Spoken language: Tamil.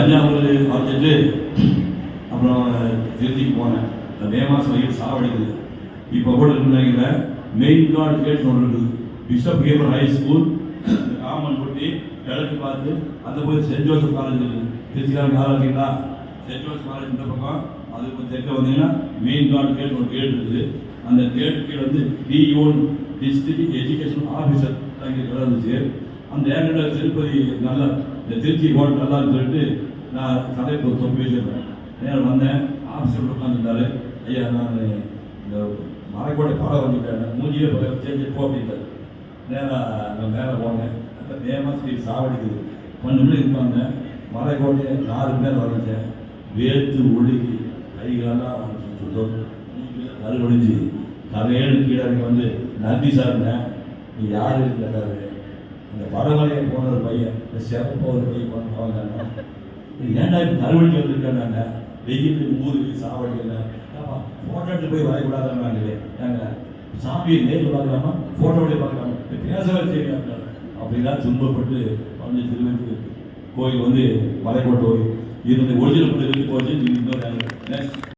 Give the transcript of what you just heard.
தஞ்சாவூர் பார்த்துட்டு அப்புறம் திருச்சிக்கு போனேன். இந்த மே மாதம் வெயில் சாவடிக்குது. இப்போ கூட இருந்தாங்க மெயின் கார்டு கேட்டு ஒன்று இருக்குது. Bishop Haber high school common கொட்டி கிழக்கு பார்த்து அந்த போய் சென்ட் ஜோசப் காலேஜ் இருக்குது. திருச்சிக்காரங்க யாரும் இருக்கீங்களா? சென்ட் ஜோசப் காலேஜ் இந்த பக்கம் அது இப்போ தெற்க வந்தீங்கன்னா மெயின் கார்டு கேட் ஒரு கேட் இருக்குது. அந்த கேட்டு கீழே வந்து டிஓன் டிஸ்ட்ரிக்ட் எஜுகேஷன் ஆஃபீஸர் அங்கே இருந்துச்சு. அந்த ஏகண்ட திருப்பதி நல்லா இந்த திருச்சி போர்டு நல்லா சொல்லிட்டு நான் தலைப்பு ஒரு தொப்பி வச்சிருந்தேன். நேரம் வந்தேன். ஆஃபீஸர் உட்காந்துருந்தாரு. ஐயா நான் இந்த மலைக்கோட்டை பாடம் வந்துட்டேன், மூஞ்சியே பக்கம் சேஞ்சு போ அப்படின்ட்டார். நேராக நான் மேலே போனேன். அந்த மே மாதத்துக்கு சாவடிக்குது. கொஞ்சம் மணி இருப்பாங்க. மலைக்கோட்டையை 4 பேர் வந்துட்டேன். வேர்த்து ஒழுகி கைகாலாம் அறுவடைஞ்சு கரையேடு கீழே வந்து நன்றி சார்ங்க நீ யாரு கேட்டாரு. இந்த படமலையை போன ஒரு பையன், இந்த சிறப்பாக ஒரு பையன் போனாங்க. ஏன்டா இப்போ கருவடிக்கு வந்துருக்கேன்னாங்க. வெயில் ஊருக்கு சாவடிக்கல ஃபோட்டோட்டு போய் வரைக்கூடாதுன்னாங்களே. ஏங்க சாமியை நேரில் பார்க்கலாமா, ஃபோட்டோவிலே பார்க்கலாமா, பேசவே தெரியாது அப்படிலாம் துன்பப்பட்டு வந்து திருவள்ளூர் கோயில் வந்து மலைக்கோட்டை இருந்து ஒரிஜினல் போச்சு. இன்னொரு நெக்ஸ்ட்